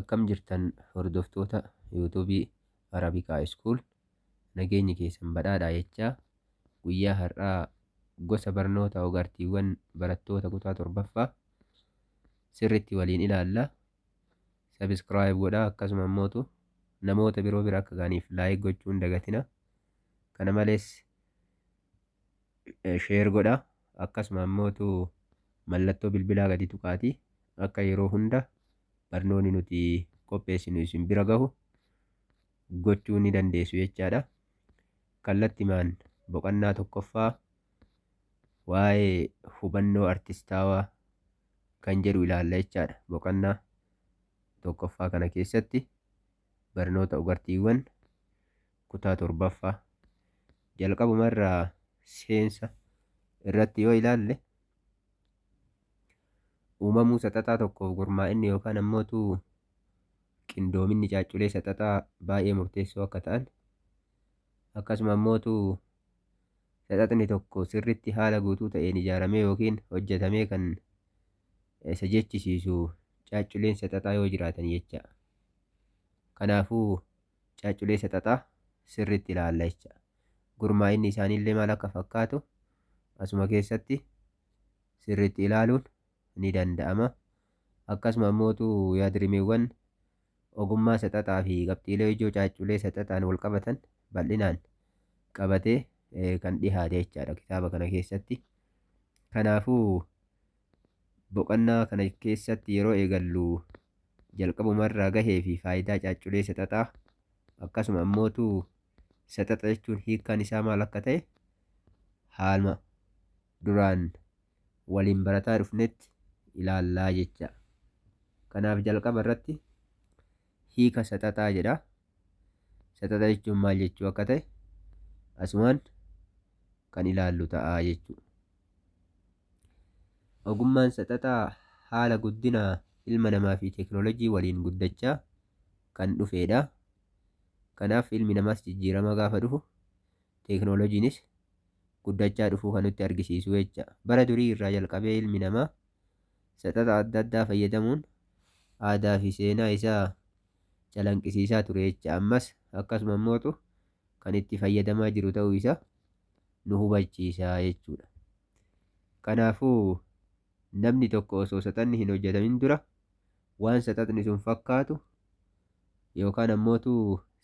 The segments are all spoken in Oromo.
Akkam jirtan hordoftoota yuutuubii Arabikaa School, nageenyi keessan badhaadhaa jechaa guyyaa har'aa gosa barnoota ogartiiwwan barattoota kutaa torbaffaa sirritti waliin ilaalla. Subscribe godhaa, akkasuma immootu namoota biroo bira akka gaaniif laayik gochuun dagatina. Kana malees sheer godhaa, akkasuma immootu mallattoo bilbilaa gadi tuqaatii akka yeroo hunda barnoonni nuti qopheessinu isin bira gahu gochuu ni dandeessu jechaadha. Kallattimaan boqonnaa tokkoffaa waa'ee hubannoo artistaawaa kan jedhu ilaalla jechaadha. Boqonnaa tokkoffaa kana keessatti barnoota ogartiiwwan kutaa torbaffaa jalqabumarraa seensa irratti yoo ilaalle uumamuu saxaxaa tokkoof gurmaa'inni yookaan ammootu qindoominni caacculee saxaxaa baay'ee murteessoo akka ta'an, akkasuma ammootu saxaxni tokko sirritti haala guutuu ta'een ijaaramee yookiin hojjetamee kan isa jechisiisu caacculeen saxaxaa yoo jiraatan jecha. Kanaafuu caacculee saxaxaa sirritti ilaalla jecha. Gurmaa'inni isaaniillee maal akka fakkaatu asuma keessatti sirritti ilaaluun ni danda'ama. Akkasuma ammootu yaadrimeewwan ogummaa saxaxaa fi qabxiilee ijoo caacculee saxaxaan wal qabatan bal'inaan qabatee kan dhihaate jechaadha kitaaba kana keessatti. Kanaafuu boqonnaa kana keessatti yeroo eegallu jalqabumarraa gahee fi faayidaa caacculee saxaxaa, akkasuma ammootu saxaxa jechuun hiikkaan isaa maal akka ta'e haaluma duraan waliin barataa dhufnetti ilaallaa jecha. Kanaaf jalqaba irratti hiika saxaxaa jedha. Saxaxa jechuun maal jechuu akka ta'e asumaan kan ilaallu ta'a jechuudha. Ogummaan saxaxaa haala guddina ilma namaa fi teekinooloojii waliin guddachaa kan dhufedha. Kanaaf ilmi namaas jijjiirama gaafa dhufu teekinooloojiinis guddachaa dhufuu kan nutti argisiisu jecha. Bara durii irraa jalqabee ilmi namaa saxaxa adda addaa fayyadamuun aadaa fi seenaa isaa calanqisiisaa ture jecha. Ammas akkasuma immootu kan itti fayyadamaa jiru ta'uu isaa nu hubachiisa jechuudha. Kanaafuu namni tokko osoo saxanni hin hojjetamin dura waan saxaxni sun fakkaatu yookaan ammootu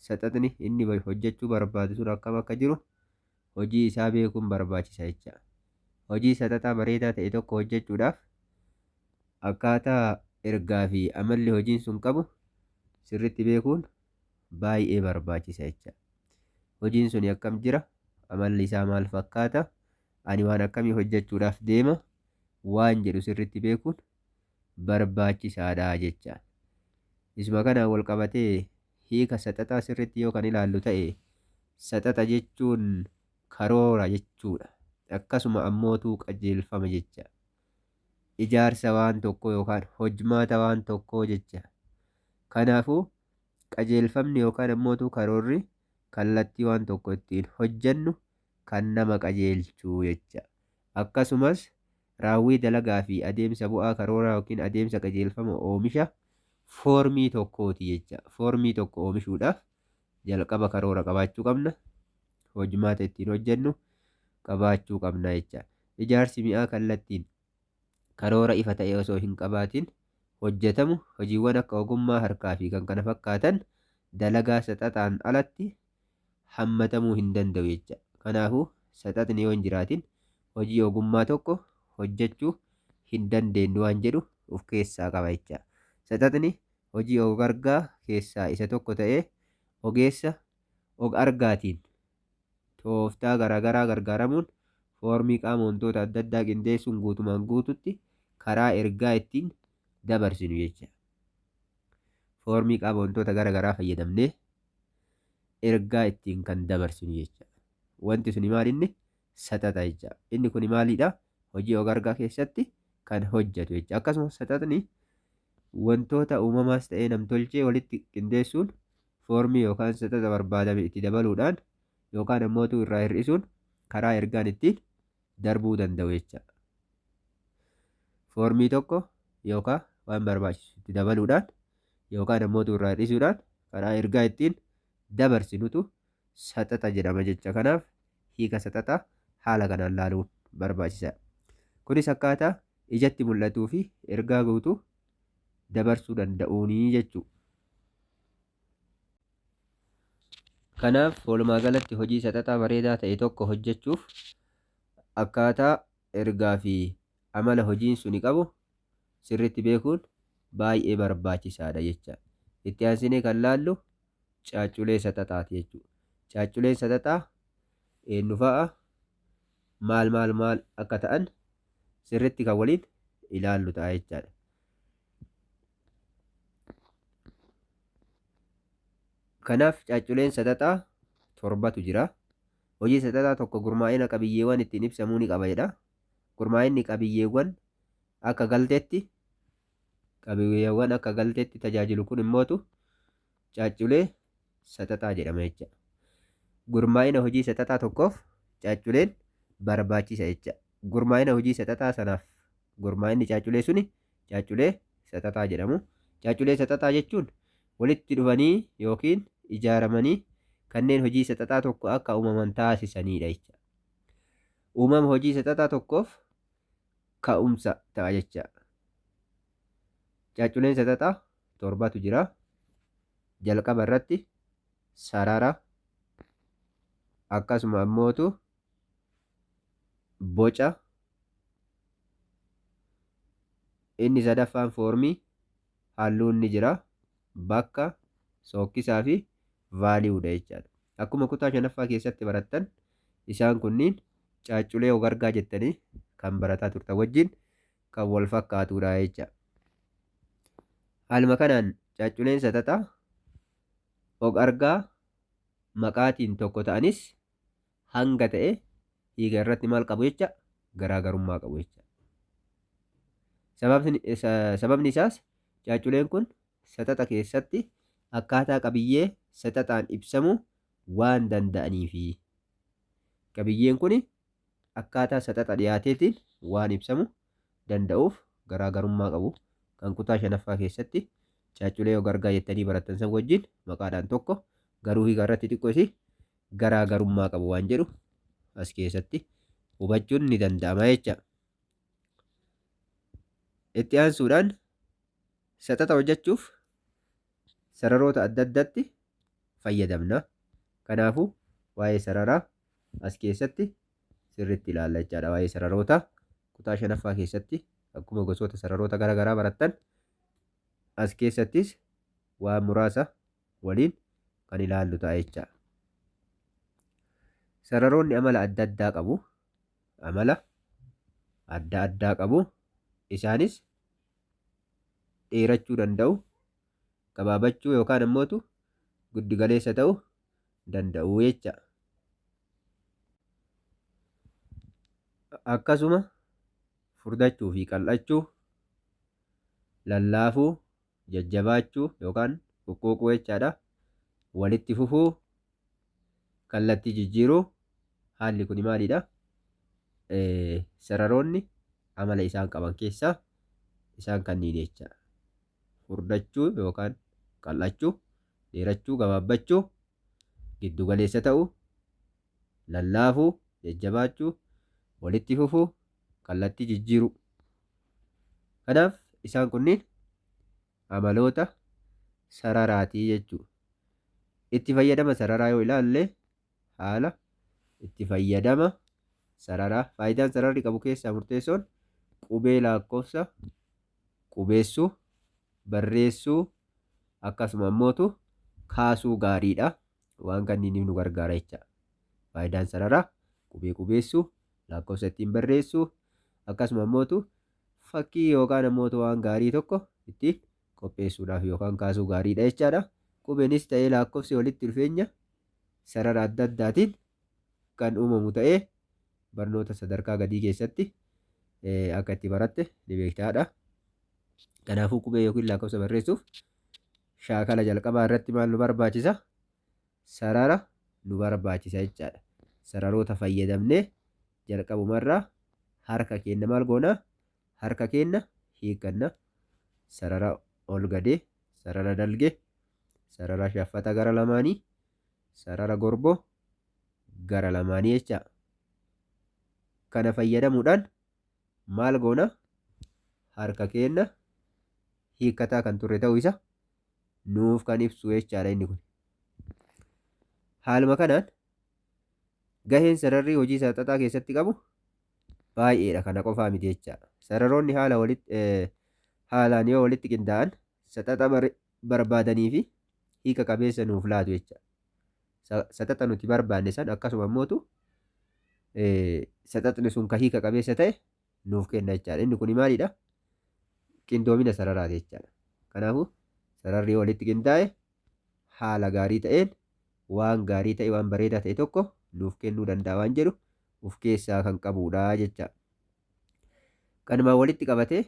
saxaxni inni hojjechuu barbaadu sun akkam akka jiru hojii isaa beekuun barbaachisa jecha. Hojii saxaxaa bareedaa ta'e tokko hojjechuudhaaf akkaataa ergaa fi amalli hojiin sun qabu sirritti beekuun baay'ee barbaachisa jecha. Hojiin sun akkam jira, amalli isaa maal fakkaata, ani waan akkamii hojjechuudhaaf deema waan jedhu sirritti beekuun barbaachisaadha jecha. Isuma kanaan wal qabatee hiika saxaxaa sirritti yoo kan ilaallu ta'e saxaxa jechuun karoora jechuudha. Akkasuma ammootu qajeelfama jecha. Ijaarsa waan tokkoo yookaan hojmaata waan tokkoo jecha. Kanaafuu qajeelfamni yookaan ammootu karoorri kallattii waan tokko ittiin hojjennu kan nama qajeelchuu jecha. Akkasumas raawwii dalagaa fi adeemsa bu'aa karooraa yookiin adeemsa qajeelfama oomisha foormii tokkooti jecha. Foormii tokko oomishuudhaaf jalqaba karoora qabaachuu qabna. Hojmaata ittiin hojjennu qabaachuu qabna jecha. Ijaarsi mi'aa kallattiin karoora ifa ta'e osoo hin qabaatin hojjetamu hojiiwwan akka ogummaa harkaa fi kan kana fakkaatan dalagaa saxaxaan alatti hammatamuu hin danda'u jecha. Kanaafuu saxaxni yoo hin jiraatin hojii ogummaa tokko hojjechuu hin dandeenyu waan jedhu of keessaa qaba jecha. Saxaxni hojii og-argaa keessaa isa tokko ta'ee ogeessa og-argaatiin tooftaa garaagaraa gargaaramuun foormii qaama wantoota adda addaa qindeessuun guutumaan guututti karaa ergaa ittiin dabarsinu jecha. Foormii qaama wantoota garaagaraa fayyadamnee ergaa ittiin kan dabarsinu jecha. Wanti suni maal inni saxaxa jecha. Inni kun maalidha? Hojii og-argaa keessatti kan hojjetu jecha. Akkasumas saxaxni wantoota uumamaas ta'ee namtolchee walitti qindeessuun foormii yookaan saxaxa barbaadame itti dabaluudhaan yookaan ammootu irraa hir'isuun karaa ergaan ittiin darbuu danda'u jecha. Foormii tokko yookaan waan barbaachisu itti dabaluudhaan yookaan ammoo irraa hir'isuudhaan karaa ergaa ittiin dabarsinutu saxaxa jedhama jecha. Kanaaf hiika saxaxaa haala kanaan laaluun barbaachisaadha. Kunis akkaataa ijatti mul'atuu fi ergaa guutuu dabarsuu danda'uunii jechuudha. Kanaaf walumaa galatti hojii saxaxaa bareedaa ta'e tokko hojjechuuf akkaataa ergaa fi amala hojiin suni qabu sirriitti beekuun baay'ee barbaachisaadha jecha. Itti aansinee kan laallu caacculee saxaxaati jechuudha. Caacculeen saxaxaa eenyu fa'a maal akka ta'an sirriitti kan waliin ilaallu ta'a jechaadha. Kanaaf caacculeen saxaxaa 7tu jira. Hojii saxaxaa tokko gurmaa'ina qabiyyeewwan ittiin ibsamuu ni qaba jedha. Gurmaa'inni qabiyyeewwan akka galteetti tajaajilu kun immootu caacculee saxaxaa jedhama jecha. Gurmaa'ina hojii saxaxaa tokkoof caacculeen barbaachisa jecha. Gurmaa'ina hojii saxaxaa sanaaf gurmaa'inni caacculee suni caacculee saxaxaa jedhamu. Caacculee saxaxaa jechuun walitti dhufanii yookiin ijaaramanii kanneen hojii saxaxaa tokko akka uumaman taasisanidha jecha. Uumama hojii saxaxaa tokkoof ka'umsa ta'a jecha. Caacculeen saxaxaa 7tu jira. Jalqaba irratti sarara akkasuma ammootu boca, inni sadaffaan foormii, halluun ni jira, bakka, sookkisaa fi vaaliyuudha jechaadha. Akkuma kutaa 5ffaa keessatti barattan isaan kunniin caacculee ogargaa jettanii kan barataa turtan wajjin kan wal fakkaatudha jecha. Haaluma kanaan caacculeen saxaxaa ogargaa maqaatiin tokko ta'anis hanga ta'e hiika irratti maal qabu jecha garaagarummaa qabu jecha. Sababni isaas caacculeen kun saxaxa keessatti akkaataa qabiyyee saxaxaan ibsamuu waan danda'aniifi. Qabiyyeen kun akkaataa saxaxa dhiyaateetiin waan ibsamuu danda'uuf garaagarummaa qabu. Kan kutaa 5ffaa keessatti caacculee ogargaa jettanii barattan san wajjin maqaadhaan tokko garuu hiika irratti xiqqoo isii garaagarummaa qabu waan jedhu as keessatti hubachuun ni danda'ama jecha. Itti aansuudhaan saxaxa hojjechuuf sararoota adda addaatti fayyadamna. Kanaafuu waa'ee sararaa as keessatti sirriitti ilaalla jechaadha. Waa'ee sararoota kutaa 5ffaa keessatti akkuma gosoota sararoota garaagaraa barattan as keessattis waan muraasa waliin kan ilaallu ta'a jecha. Sararoonni amala adda addaa qabu. Isaanis dheerachuu danda'u, gabaabachuu yookaan ammootu giddugaleessa ta'uu danda'u jecha. Akkasuma furdachuu fi qal'achuu, lallaafuu, jajjabaachuu yookaan huqquuquu jechaadha. Walitti fufuu, kallattii jijjiiruu, haalli kun maalidha? Sararoonni amala isaan qaban keessaa isaan kanniin jecha. Furdachuu yookaan qal'achuu, dheerachuu, gabaabbachuu, giddugaleessa ta'uu, lallaafuu, jajjabaachuu, walitti fufuu, kallattii jijjiiruu. Kanaaf isaan kunniin amaloota sararaatii jechuudha. Itti fayyadama sararaa yoo ilaalle haala itti fayyadama sararaa. Faayidaan sararri qabu keessaa murteessoon qubee lakkoofsa qubeessuu, barreessuu akkasuma ammootu kaasuu gaariidha. Waan kanniin nu gargaara jecha. Faayidaan sararaa qubee qubeessuu, lakkoofsa ittiin barreessuu akkasuma ammootu fakkii yookaan ammootu waan gaarii tokko ittiin qopheessuudhaaf yookaan kaasuu gaariidha jechaadha. Qubeenis ta'ee lakkoofsi walitti dhufeenya sarara adda addaatiin kan uumamu ta'ee barnoota sadarkaa gadii keessatti akka itti baratte ni beektaadha. Kanaafuu qubee yookiin lakkoofsa barreessuuf shaakala jalqabaa irratti maal nu barbaachisa? Sarara nu barbaachisa jechaadha. Sararoota fayyadamnee jalqabumarraa harka keenya maal goona? Harka keenya hiikanna. Sarara ol gadee sarara dalgee, sarara shaffata gara lamaanii, sarara gorboo gara lamaanii jecha. Kana fayyadamuudhaan maal goona? Harka keenya hiikkataa kan turre ta'uu isa nuuf kan ibsu jechaadha inni kun. Haaluma kanaan gaheen sararri hojii isaa xaxaa keessatti qabu baay'eedha, kana qofaa miti jecha. Sararoonni haalaan yoo walitti qindaa'an saxaxa barbaadanii fi hiika qabeessa nuuf laatu jecha. Saxaxa nuti barbaanne san akkasuma immootu saxaxni sun ka hiika qabeessa ta'e nuuf kenna jechaadha. Inni kun maalidha? Qindoomina sararaati jechaadha. Kanaafuu sararri walitti qindaa'e haala gaarii ta'een waan gaarii ta'e, waan bareedaa ta'e tokko nuuf kennuu danda'a waan jedhu of keessaa kan qabudha jecha. Kanumaan walitti qabatee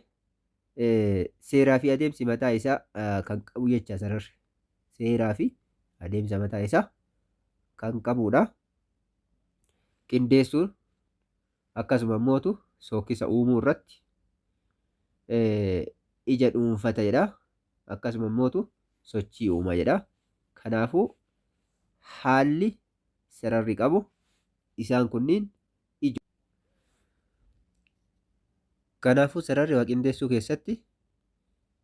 seeraa fi adeemsi mataa isaa kan qabu jecha sararri. Seeraa fi adeemsa mataa isaa kan qabudha. Qindeessuun akkasuma immootu sookisa uumuu irratti ija dhuunfata jedha. Akkasuma immootu sochii uuma jedha. Kanaafuu haalli sararri qabu isaan kunniin ija. Kanaafuu sararri waa qindeessuu keessatti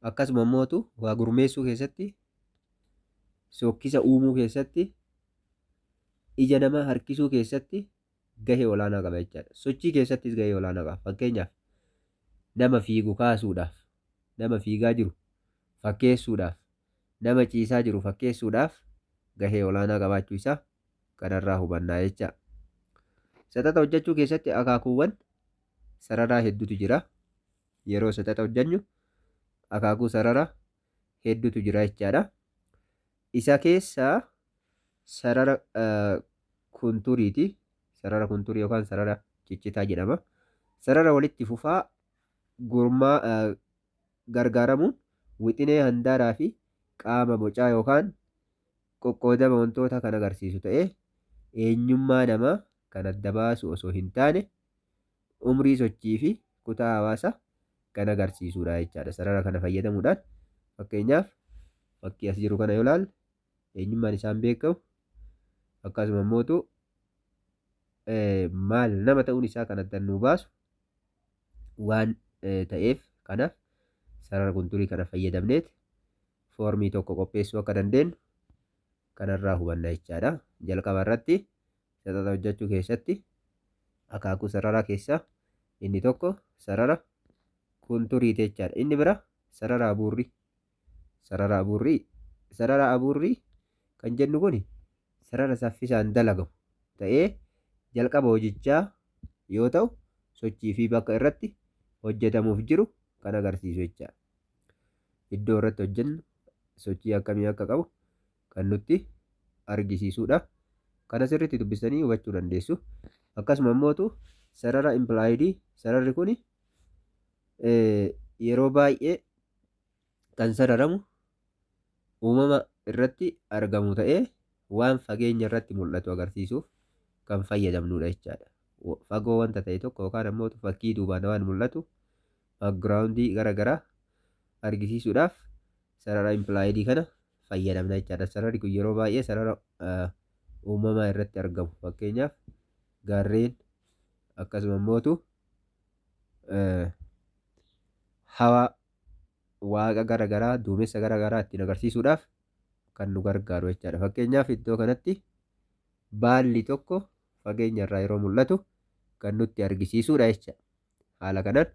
akkasuma immootu waa gurmeessuu keessatti, sookisa uumuu keessatti, ija namaa harkisuu keessatti gahee olaanaa qaba jechaadha. Sochii keessattis gahee olaanaa qaba. Fakkeenyaaf nama fiigu kaasuudhaaf, nama fiigaa jiru fakkeessuudhaaf, nama ciisaa jiru fakkeessuudhaaf gahee olaanaa qabaachuu isaa kanarraa hubannaa jecha. Saxaxa hojjechuu keessatti akaakuuwwan sararaa hedduutu jira. Yeroo saxaxa hojjennu akaakuu sarara hedduutu jira jechaadha. Isa keessaa sarara kunturiiti. Sarara kunturii yookaan sarara ciccitaa jedhama. Sarara walitti fufaa gurmaa gargaaramuun wixinee handaaraa fi qaama bocaa yookaan qoqqoodama wantoota kan agarsiisu ta'ee eenyummaa namaa kan adda baasu osoo hin taane umrii sochii fi kutaa hawaasaa kan agarsiisudha jechaadha. Sarara kana fayyadamuudhaan fakkeenyaaf fakkii as jiru kana yoo ilaalle eenyummaan isaan beekamu akkasuma immootu maal nama ta'uun isaa kan adda nu baasu waan ta'eef kanaaf sarara kunturii kana fayyadamneet foormii tokko qopheessuu akka dandeenyu kanarraa hubanna jechaadha. Jalqaba irratti saxaxa hojjechuu keessatti akaakuu sararaa keessaa inni tokko sarara kunturiiti jechaadha. Inni bira sarara abuurrii. Sarara abuurrii kan jennu kun sarara saffisaan dalagamu ta'ee jalqaba hojichaa yoo ta'u sochii fi bakka irratti hojjetamuuf jiru kan agarsiisu jechaadha. Iddoo irratti hojjennu sochii akkamii akka qabu kan nutti argisiisudha. Kana sirriitti dubbisanii hubachuu dandeessu. Akkasuma immootu sarara impilaayidii, sararri kun yeroo baay'ee kan sararamu uumama irratti argamu ta'ee waan fageenya irratti mul'atu agarsiisuuf kan fayyadamnudha jechaadha. Fagoo wanta ta'e tokko yookaan ammoo fakkii duubaan waan mul'atu baakgiraawundii garaagaraa argisiisuudhaaf sarara impilaayidii kana fayyadamna jechaadha. Sararri kun yeroo baay'ee sarara uumamaa irratti argamu. Fakkeenyaaf gaarreen akkasuma immootu hawaa waaqa garaagaraa, duumessa garaagaraa ittiin agarsiisuudhaaf kan nu gargaaru jechaadha. Fakkeenyaaf iddoo kanatti baalli tokko fageenya irraa yeroo mul'atu kan nutti argisiisudha jecha. Haala kanaan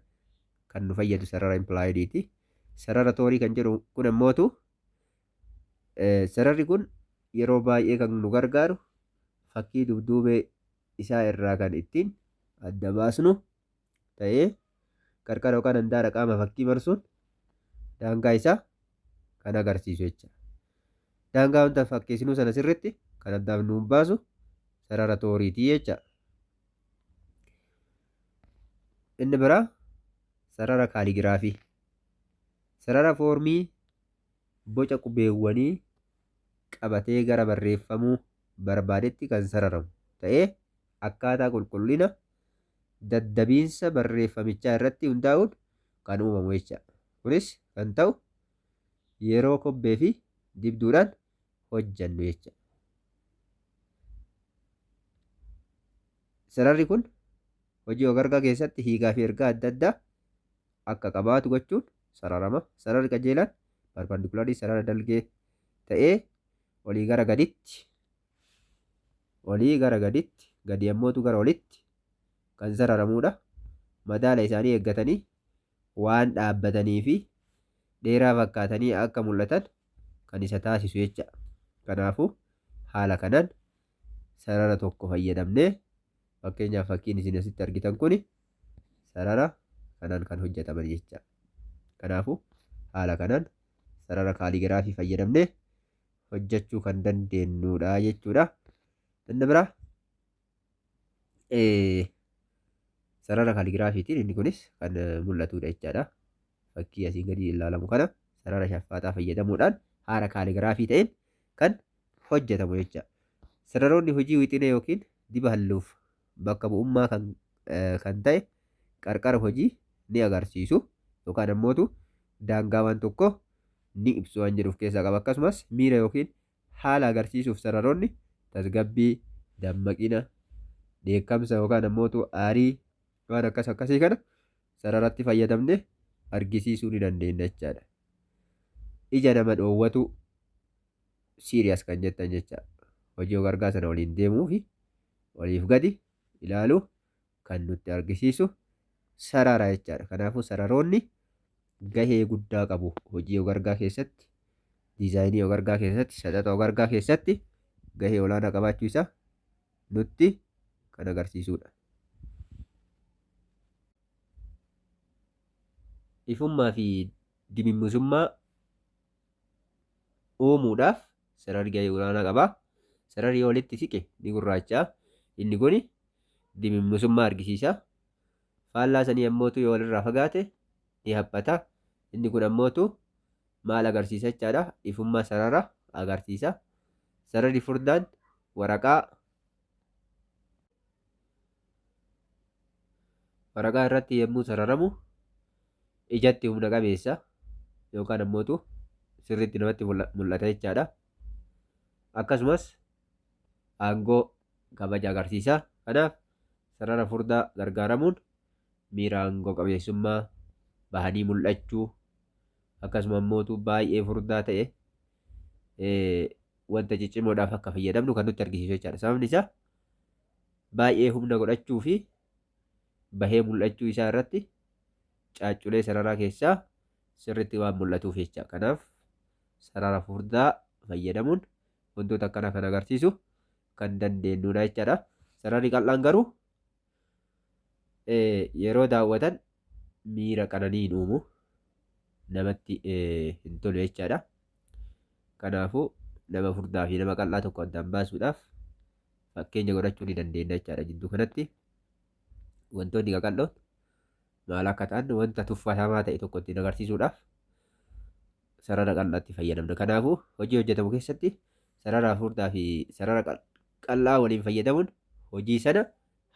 kan nu fayyadu sarara implaayidiiti. Sarara toorii kan jedhu kun immootu sararri kun yeroo baay'ee kan nu gargaaru fakkii dudduubee isaa irraa kan ittiin adda baasnu ta'ee qarqara yookaan handaara qaama fakkii marsuun daangaa isaa kan agarsiisu jecha. Daangaa wanta fakkeessinuu sana sirriitti kan addaaf nuun baasu sarara tooriitii jecha. Inni biraa sarara kaaligiraafii. Sarara foormii boca qubeewwanii qabatee gara barreeffamuu barbaadetti kan sararamu ta'ee akkaataa qulqullina daddabiinsa barreeffamichaa irratti hundaa'uun kan uumamu jecha. Kunis kan ta'u yeroo kobbee fi dibduudhaan hojjannu jecha. Sararri kun hojii ogargaa keessatti hiikaa fi ergaa adda addaa akka qabaatu gochuun sararama. Sararri qajeelaan perpendikularii sarara dalgee ta'ee olii gara gaditti gadi ammootu gara olitti kan sararamudha. Madaala isaanii eeggatanii waan dhaabbatanii fi dheeraa fakkaatanii akka mul'atan kan isa taasisu jecha. Kanaafuu haala kanaan sarara tokko fayyadamnee fakkeenyaaf fakkiin isin asitti argitan kun sarara kanaan kan hojjetaman jecha. Kanaafuu haala kanaan sarara kaaligiraafii fayyadamnee hojjechuu kan dandeenyudha jechuudha. Inni biraa sarara kaaligiraafiitiin inni kunis kan mul'atudha jechaadha. Fakkii asiin gadi ilaalamu kana sarara shaffaaxaa fayyadamuudhaan haala kaaligiraafii ta'een kan hojjetamu jecha. Sararoonni hojii wixinee yookiin diba halluuf bakka bu'ummaa kan ta'e qarqara hojii ni agarsiisu yookaan ammootu daangaa waan tokko ni ibsu waan jedhuuf keessaa qaba. Akkasumas miira yookiin haala agarsiisuuf sararoonni tasgabbii, dammaqina, dheekkamsa yookaan ammootu aarii waan akkasii kana sararatti fayyadamne argisiisuu ni dandeenya jechaadha. Ija nama dhoowwatu siiriyaas kan jettan jecha. Hojii ogargaa sana waliin deemuu fi oliif gadi ilaaluu kan nutti argisiisu sarara jechaadha. Kanaafuu sararoonni gahee guddaa qabu hojii ogargaa keessatti, diizaayinii ogargaa keessatti, saxaxa ogargaa keessatti gahee olaanaa qabaachuu isaa nutti kan agarsiisudha. Ifummaa fi dimimmisummaa uumuudhaaf sararri gahee olaanaa qaba. Sararri yoo walitti siqe ni gurraacha. Inni kun dimimmisummaa argisiisa. Faallaa sanii ammootu yoo walirraa fagaate ni haphata. Inni kun ammootu maal agarsiisa jechaadha? Ifummaa sarara agarsiisa. Sararri furdaan waraqaa irratti yommuu sararamu ijatti humna qabeessa yookaan ammootu sirriitti namatti mul'ata jechaadha. Akkasumas aangoo kabaja agarsiisa. Kanaaf sarara furdaa gargaaramuun miira aangoo qabeessummaa bahanii mul'achuu akkasuma ammootu baay'ee furdaa ta'e wanta ciccimoodhaaf akka fayyadamnu kan nutti argisiisu jechaadha. Sababni isaa baay'ee humna godhachuu fi bahee mul'achuu isaa irratti caacculee sararaa keessaa sirriitti waan mul'atuuf jecha. Kanaaf sarara furdaa fayyadamuun wantoota akkanaa kan agarsiisu kan dandeenyudha jechaadha. Sararri qal'aan garuu yeroo daawwatan miira qananii hin uumu, namatti hin tolu jechaadha. Kanaafuu nama furdaa fi nama qal'aa tokko addaan baasuudhaaf fakkeenya godhachuu ni dandeenya jechaadha. Jidduu kanatti wantoonni qaqal'oon maal akka ta'an wanta tuffatamaa ta'e tokko ittiin agarsiisuudhaaf sarara qal'aatti fayyadamna. Kanaafuu hojii hojjetamu keessatti sarara furdaa fi sarara qal'aa waliin fayyadamuun hojii sana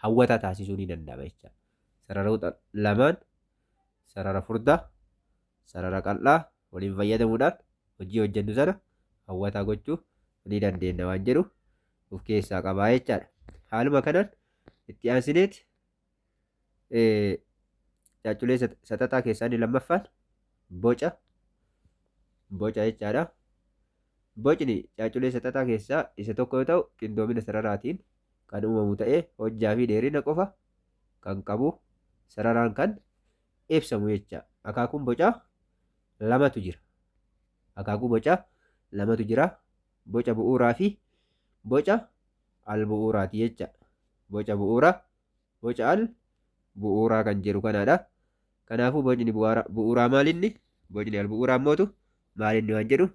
hawwataa taasisuu ni danda'ama jecha. Sararoota lamaan sarara furdaa, sarara qal'aa waliin fayyadamuudhaan hojii hojjennu sana hawwataa gochuu ni dandeenya waan jedhu of keessaa qabaa jechaadha. Haaluma kanaan itti aansineeti caacculee saxaxaa keessaa inni lammaffaan boca jechaadha. Bocni caacculee saxaxaa keessaa isa tokko yoo ta'u qindoomina sararaatiin kan uumamu ta'ee hojjaa fi dheerina qofa kan qabu sararaan kan ibsamu jecha. Akaakuun bocaa lamatu jira. Boca bu'uuraa fi boca al-bu'uuraati jecha. Boca bu'uuraa, boca al-bu'uuraa kan jedhu kanaadha. Kanaafuu bocni bu'uuraa maalinni? Bocni al-bu'uuraa ammootu maalinni waan jedhu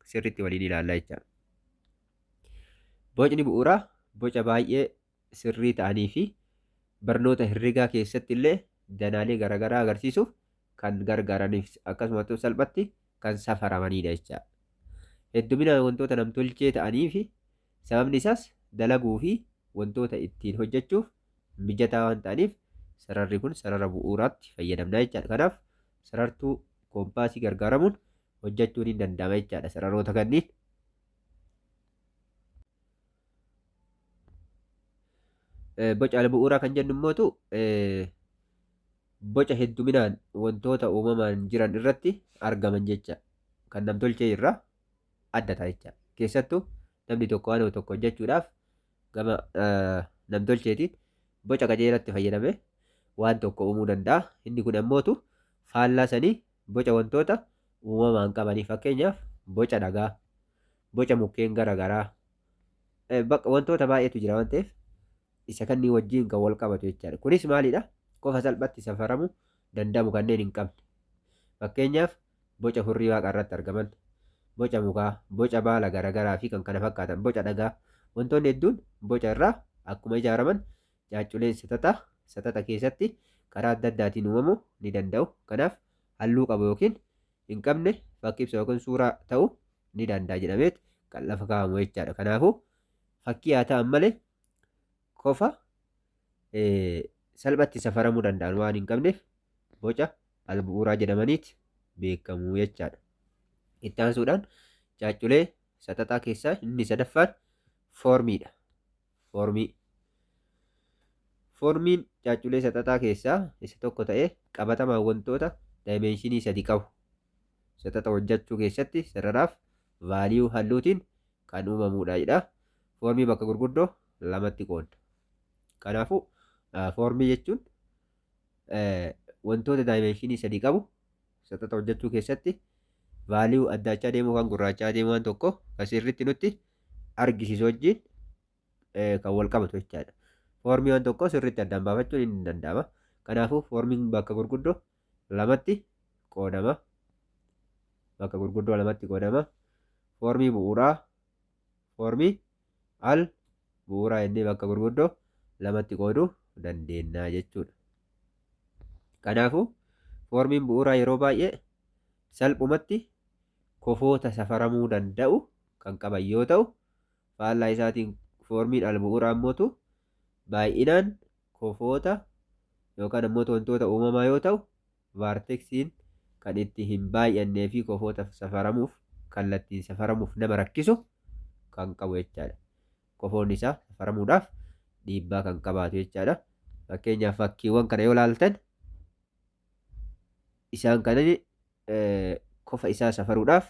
sirriitti waliin ilaalla jecha. Bocni bu'uuraa boca baay'ee sirrii ta'anii fi barnoota herregaa keessatti illee danaalee garaagaraa agarsiisuuf kan gargaaraniif akkasumas salphatti kan safaramanidha jecha. Hedduminaan wantoota namtolchee ta'anii fi sababni isaas dalaguu fi wantoota ittiin hojjechuuf mijataa waan ta'aniif sararri kun sarara bu'uuraatti fayyadamna jechaadha. Kanaaf sarartuu koompaasii gargaaramuun hojjechuun hin danda'ama jechaadha sararoota kanniin. Boca albu'uuraa kan jennu immootu boca hedduminaan wantoota uumamaan jiran irratti argaman jecha kan namtolchee irraa adda ta'a jecha. Keessattuu namni tokko waan tokko hojjechuudhaaf gama namtolcheetiin boca qajeelatti fayyadamee waan tokko uumuu danda'a. Inni kun ammootu faallaa sanii boca wantoota uumamaan qabanii fakkeenyaaf boca dhagaa, boca mukkeen garaagaraa wantoota baay'eetu jira waan ta'eef isa kanneen wajjin kan wal qabatu jechaadha. Kunis maalidha? Qofa salphatti safaramuu danda'amu kanneen hin qabne. Fakkeenyaaf boca hurrii waaqa irratti argaman, boca mukaa, boca baala garaagaraa fi kan kana fakkaatan, boca dhagaa wantoonni hedduun boca irraa akkuma ijaaraman caacculeen satata keessatti karaa adda addaatiin uumamuu ni danda'u. Kanaaf halluu qabu yookiin hin qabne fakkii ibsa yookiin suuraa ta'uu ni danda'a jedhameet kan lafa kaa'amu jechaadha. Kanaafuu fakkii haa ta'an malee qofa salphatti safaramuu danda'an waan hin qabneef boca albu'uuraa jedhamaniiti beekamu jechaadha. Itti aansuudhaan caacculee satataa keessaa inni sadaffaan foormiidha. Foormiin caacculee satataa keessaa isa tokko ta'ee qabatamaan wantoota daayimeenshinii sadi qabu. Satata hojjechuu keessatti sararaaf vaaliyuu halluutiin kan uumamudha jedha. Foormii bakka gurguddoo lamatti qoodna. Kanaafuu foormii jechuun wantoota daayimeenshinii sadii qabu satata hojjechuu keessatti vaaliyuu addaachaa deemuu kan gurraachaa deemu waan tokko asirratti nutti argisiisu wajjin kan wal qabatu jechaadha. Foormii waan tokko sirriitti addaan baafachuun hin danda'ama. Kanaafuu foormiin bakka gurguddoo lamatti qoodama. Foormii bu'uuraa, foormii al bu'uuraa jennee bakka gurguddoo lamatti qooduu dandeenya jechuudha. Kanaafuu foormiin bu'uuraa yeroo baay'ee salphumatti kofoota safaramuu danda'u kan qaban yoo ta'u, faallaa isaatiin foormiin al bu'uuraa ammootu baay'inaan kofoota yookaan ammoo wantoota uumamaa yoo ta'u, vaarteksiin kan itti hin baay'annee fi kofoota safaramuuf kallattiin safaramuuf nama rakkisu kan qabu jechaadha. Kofoonni isaa safaramuudhaaf dhiibbaa kan qabaatu jechaadha. Fakkeenyaaf fakkiiwwan kana yoo ilaaltan isaan kanani kofa isaa safaruudhaaf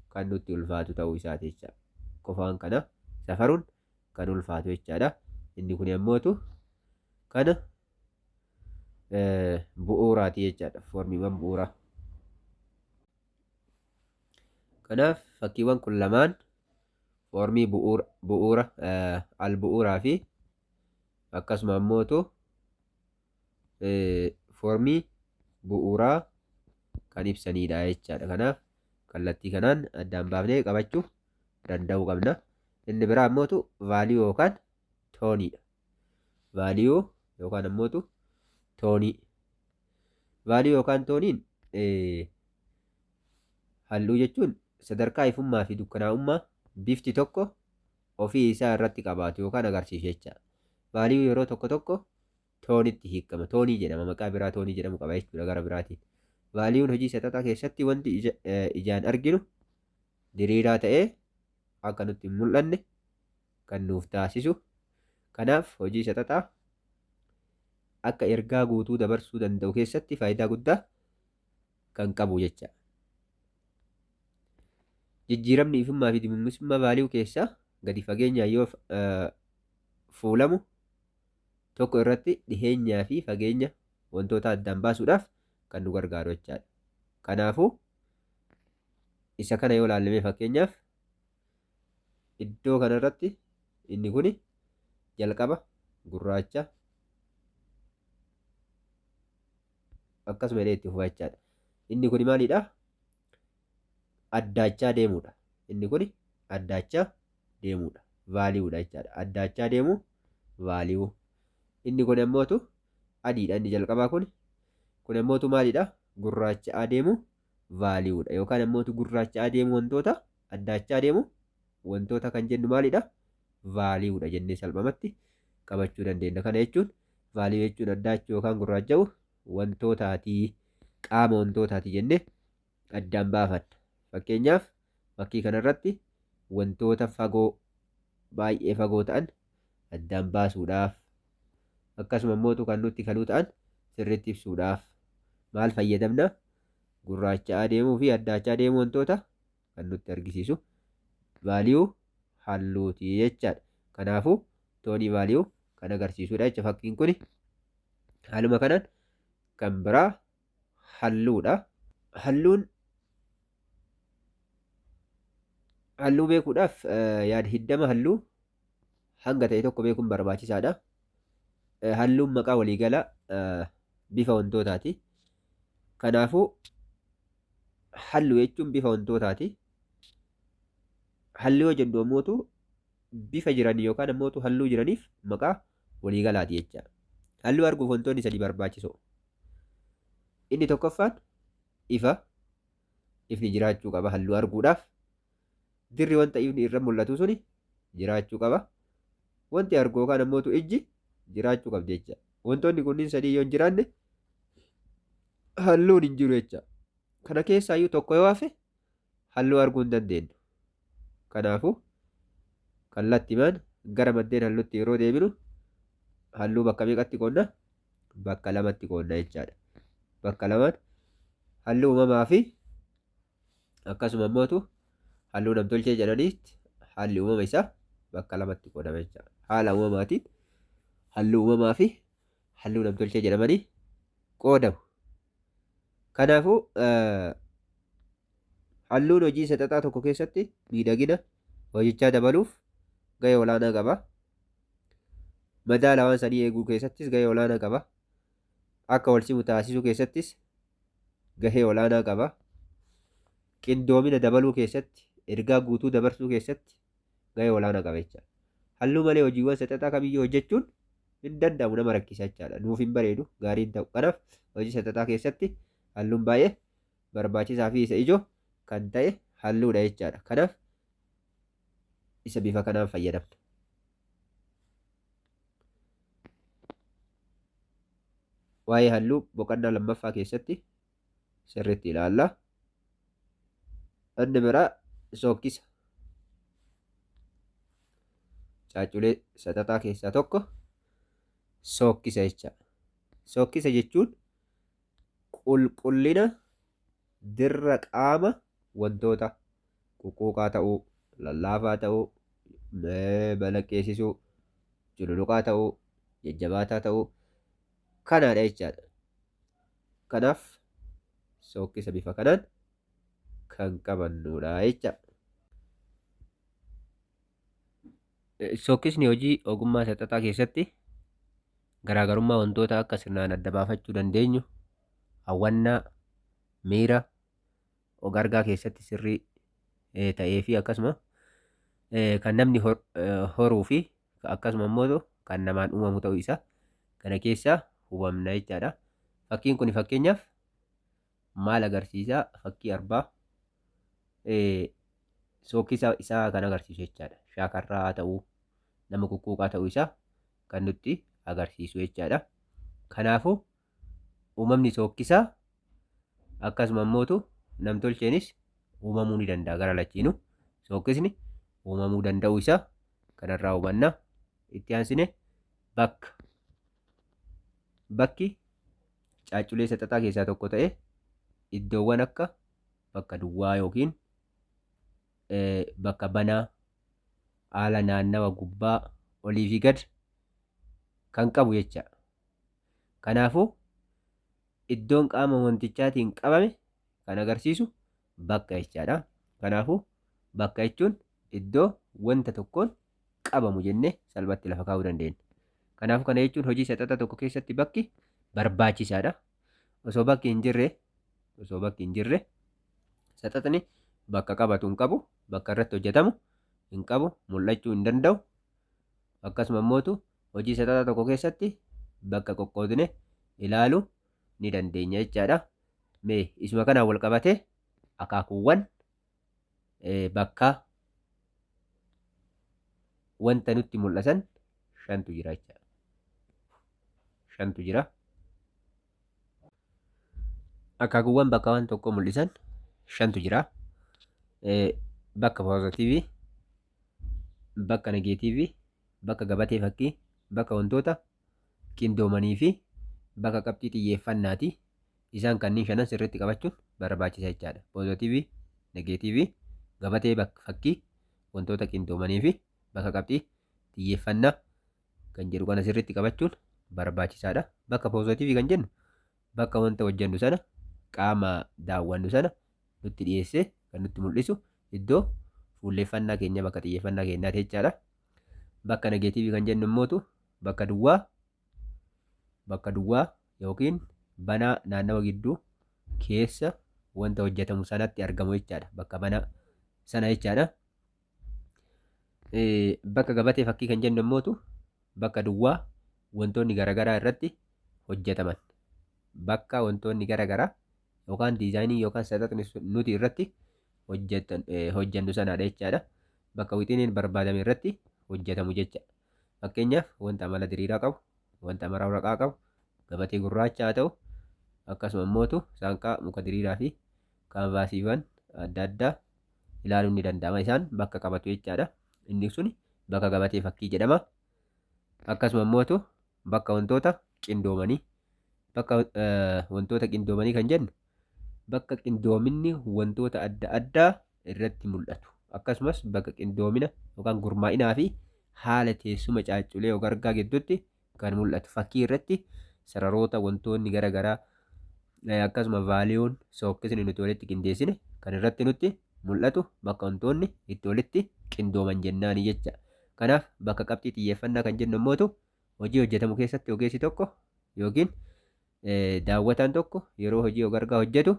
kan nutti ulfaatu ta'uu isaati jechaadha. Kofaan kana safaruun kan ulfaatu jechaadha. Inni kun ammootu kana bu'uuraati jechaadha. Foormiiwwan bu'uuraa. Kanaaf fakkiiwwan kun lamaan foormii bu'uura al bu'uuraa fi akkasuma ammootu foormii bu'uuraa kan ibsanidha jechaadha. Kanaaf kallattii kanaan addaan baafnee qabachuu danda'uu qabna. Inni biraa ammootu vaaliyuu yookaan tooniidha. Vaaliyuu yookaan ammootu toonii. Vaaliyuu yookaan tooniin halluu jechuun sadarkaa ifummaa fi dukkanaa'ummaa bifti tokko ofii isaa irratti qabaatu yookaan agarsiisu jecha. Vaaliyuu yeroo tokko toonitti hiikama. Toonii jedhama. Maqaa biraa toonii jedhamu qaba jechuudha gara biraatiin. Vaaliyuun hojii satataa keessatti wanti ijaan arginu diriiraa ta'ee akka nutti hin mul'anne kan nuuf taasisu. Kanaaf hojii satataa akka ergaa guutuu dabarsuu danda'u keessatti faayidaa guddaa kan qabu jecha. Jijjiiramni ifummaa fi dimimmisummaa vaaliyuu keessaa gadi fageenyaan yoo fuulamu tokko irratti dhiheenyaa fi fageenya wantoota addaan baasuudhaaf kan nu gargaaru jechaadha. Kanaafuu isa kana yoo ilaallee fakkeenyaaf iddoo kanarratti inni kun jalqaba gurraacha akkasuma illee itti fufa jechaadha. Inni kun maalidha? Addaachaa deemuudha. Inni kun addaachaa deemuudha. Vaaliyuudha jechaadha. Addaachaa deemuu vaaliyuu. Inni kun ammootu adiidha. Inni jalqabaa kun ammootu maalidha? Gurraacha adeemu vaaliyuudha. Yookaan ammootu gurraacha adeemu wantoota addaachaa deemu wantoota kan jennu maalidha? Vaaliyuudha jennee salphumatti qabachuu dandeenya. Kana jechuun vaaliyuu jechuun addaachuu yookaan gurraacha'u wantootaati qaama wantootaati jennee addaan baafanna. Fakkeenyaaf fakkii kanarratti wantoota fagoo baay'ee fagoo ta'an addaan baasuudhaaf akkasuma immoo kan nutti kaluu ta'an sirriitti ibsuudhaaf maal fayyadamna? Gurraacha'aa deemuu fi addaachaa deemuu wantoota kan nutti argisiisu vaaliyuu halluuti jechaadha. Kanaafuu toonii vaaliyuu kan agarsiisudha jecha fakkiin kun. Haaluma kanaan kan biraa halluudha. Halluu beekuudhaaf yaada hiddama halluu hanga ta'e tokko beekuun barbaachisaadha. Halluun maqaa waliigalaa bifa wantootaati. Kanaafuu halluu jechuun bifa wantootaati. Halluu yoo jennu ammoo bifa jiran yookaan ammoo halluu jiraniif maqaa waliigalaati jecha. Halluu arguuf wantoonni sadii barbaachisoo. Inni tokkoffaan ifa. Ifni jiraachuu qaba halluu arguudhaaf. Dirri wanta ifni irra mul'atu suni jiraachuu qaba. Wanti argu yookaan ammoo ijji jiraachuu qabdi jecha. Wantoonni kunniin sadii yoo hin jiraanne halluun hin jiru jecha. Kana keessaayyuu tokko yoo hafe halluu arguu hin dandeenyu. Kanaafuu kallattimaan gara maddeen halluutti yeroo deebinu halluu bakka meeqatti qoonna? Bakka lamatti qoonna jechaadha. Bakka lamaan halluu uumamaa fi akkasuma immoo halluu namtolchee jedhaniitti haalli uumama isaa bakka lamatti qoodama jechaadha. Haala uumamaatiin halluu uumamaa fi halluu namtolchee jedhamanii qoodamu. Kanaafuu halluun hojii saxaxaa tokko keessatti miidhagina hojichaa dabaluuf gahee olaanaa qaba. Madaala waan sanii eeguu keessattis gahee olaanaa qaba. Akka wal simu taasisuu keessattis gahee olaanaa qaba. Qindoomina dabaluu keessatti ergaa guutuu dabarsuu keessatti gahee olaanaa qaba jechaadha. Halluu malee hojiiwwan saxaxaa kamiyyuu hojjechuun hin danda'amu, nama rakkisa jechaadha. Nuuf hin bareedu, gaarii hin ta'u. Kanaaf hojii saxaxaa keessatti halluun baay'ee barbaachisaa fi isa ijoo kan ta'e halluudha jechaadha. Kanaaf isa bifa kanaan fayyadamna. Waa'ee halluu boqonnaa lammaffaa keessatti sirriitti ilaalla. Inni biraa sookkisa. Caacculee saxaxaa keessaa tokko sookkisa jechaadha. Sookkisa jechuun qulqullina dirra qaama wantoota ququuqaa ta'uu, lallaafaa ta'uu, balaqqeessisuu, cululuqaa ta'uu, jajjabaataa ta'uu kanaadha jechaadha. Kanaaf sookkisa bifa kanaan kan qabannudha jecha. Sookkisni hojii ogummaa saxaxaa keessatti garaagarummaa wantoota akka sirnaan adda baafachuu dandeenyu, hawwannaa, miira, ogargaa keessatti sirrii ta'ee fi akkasuma kan namni horuu fi akkasuma immoo kan namaan uumamu ta'uu isaa kana keessaa hubamna jechaadha. Fakkiin kun fakkeenyaaf maal agarsiisa? Fakkii arbaa sookkisa isaa kan agarsiisu jechaadha. Shaakarraa ta'uu, nama ququuqaa ta'uu isaa kan nutti agarsiisu jechaadha. Kanaafuu uumamni sookkisaa akkasuma immoo namtolcheenis uumamuu ni danda'a gara lachiinuu. Sookkisni uumamuu danda'uu isaa kanarraa hubanna. Itti aansine bakka. Bakki caacculee saxaxaa keessaa tokko ta'ee iddoowwan akka bakka duwwaa yookiin bakka banaa, haala naannawa gubbaa, olii fi gad kan qabu jecha. Kanaafuu iddoon qaama wantichaatiin qabame kan agarsiisu bakka jechaadha. Kanaafuu bakka jechuun iddoo wanta tokkoon qabamu jennee salphatti lafa kaa'uu dandeenya. Kanaafuu kana jechuun hojii saxaxaa tokko keessatti bakki barbaachisaadha. Osoo bakki hin jirre saxaxni bakka qabatu hin qabu, bakka irratti hojjetamu hin qabu, mul'achuu hin danda'u. Akkasuma immoo hojii saxaxaa tokko keessatti bakka qoqqoodne ilaaluu ni dandeenya jechaadha. Mee isuma kanaan wal qabatee akaakuuwwan bakka wanta nutti mul'atan shantu jira jechaadha. Shantu jira. Akaakuuwwan bakka waan tokko mul'isan shantu jira. Bakka poozitiivii, bakka negeetiivii, bakka gabatee fakkii, bakka wantoota qindoomanii fi bakka qabxii xiyyeeffannaati. Isaan kanneen shanan sirriitti qabachuun barbaachisa jechaadha. Poozitiivii, negeetiivii, gabatee fakkii, wantoota qindoomanii fi bakka qabxii xiyyeeffannaa kan jedhu kana sirriitti qabachuun barbaachisaadha. Bakka poozitiivii kan jennu bakka wanta hojjennu sana qaama daawwannu sana nutti dhiyeessee kan nutti mul'isu iddoo fuulleeffannaa keenya bakka xiyyeeffannaa keenyaati jechaadha. Bakka negeetiivii kan jennu immoo bakka duwwaa yookiin banaa naannawa gidduu keessa wanta hojjetamu sanatti argamu jechaadha. Bakka banaa sana jechaadha. Bakka gabatee fakkii kan jennu immoo bakka duwwaa wantoonni garaagaraa irratti hojjetaman. Bakka wantoonni garaagaraa yookaan diizaayinii yookaan saxaxni nuti irratti hojjennu sanaadha jechaadha. Bakka wixineen barbaadame irratti hojjetamu jecha. Fakkeenyaaf wanta amala diriiraa qabu, wanta amala waraqaa qabu, gabatee gurraacha haa ta'u, akkasuma immoo saanqaa muka diriiraa fi kaanvaasiiwwan adda addaa ilaaluun ni danda'ama. Isaan bakka qabatu jechaadha. Inni sun bakka gabatee fakkii jedhama. Akkasuma immoo bakka wantoota qindoomanii. Bakka wantoota qindoomanii kan jennu bakka qindoominni wantoota adda addaa irratti mul'atu. Akkasumas bakka qindoomina yookaan gurmaa'inaa fi haala teessuma caacculee gargaa gidduutti kan mul'atu. Fakkii irratti sararoota wantoonni garaagaraa akkasuma vaaliyoon sookkisni nuti walitti qindeessine kan irratti nutti mul'atu bakka wantoonni itti walitti qindooman jennaani jecha. Kanaaf bakka qabxii xiyyeeffannaa kan jennu immoo hojii hojjetamu keessatti ogeessi tokko yookiin daawwataan tokko yeroo hojii gargaa hojjetu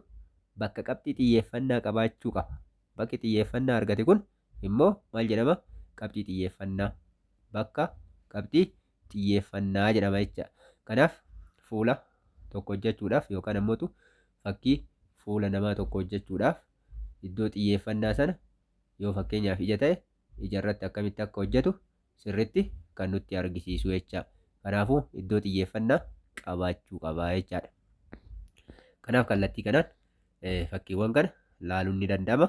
bakka qabxii xiyyeeffannaa qabaachuu qaba. Bakki xiyyeeffannaa argate kun immoo maal jedhama? Qabxii xiyyeeffannaa. Bakka qabxii xiyyeeffannaa jedhama jecha. Kanaaf fuula tokko hojjechuudhaaf yookaan immoo fakkii fuula namaa tokko hojjechuudhaaf iddoo xiyyeeffannaa sana yoo fakkeenyaaf ija ta'e ija irratti akkamitti akka hojjetu sirriitti kan nutti argisiisu jecha. Kanaafuu iddoo xiyyeeffannaa qabaachuu qabaa jechaadha. Kanaaf kallattii kanaan fakkiiwwan kana laaluun ni danda'ama.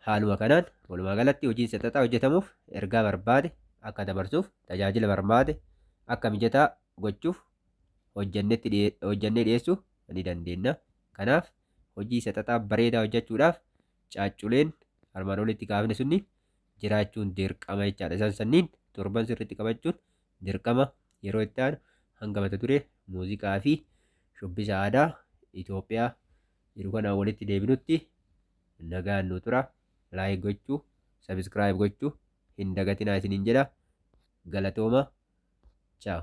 Haaluma kanaan walumaa galatti hojiin saxaxaa hojjetamuuf ergaa barbaade akka dabarsuuf tajaajila barbaade akka mijataa gochuuf hojjennee dhiyeessuu ni dandeenya. Kanaaf hojii saxaxaa bareedaa hojjechuudhaaf caacculeen armaan olitti kaafne sunni jiraachuun dirqama jechaadha. Isaan sanniin torban sirriitti qabachuun dirqama. Yeroo itti aanu hanga mata duree muuziqaa fi shubbisa aadaa Itoophiyaa jiru kanaan walitti deebinutti nagaan nu tura. Laayik gochuu, sabiskiraayib gochuu hin dagatinaa isiniin jedha. Galatooma. Ciao.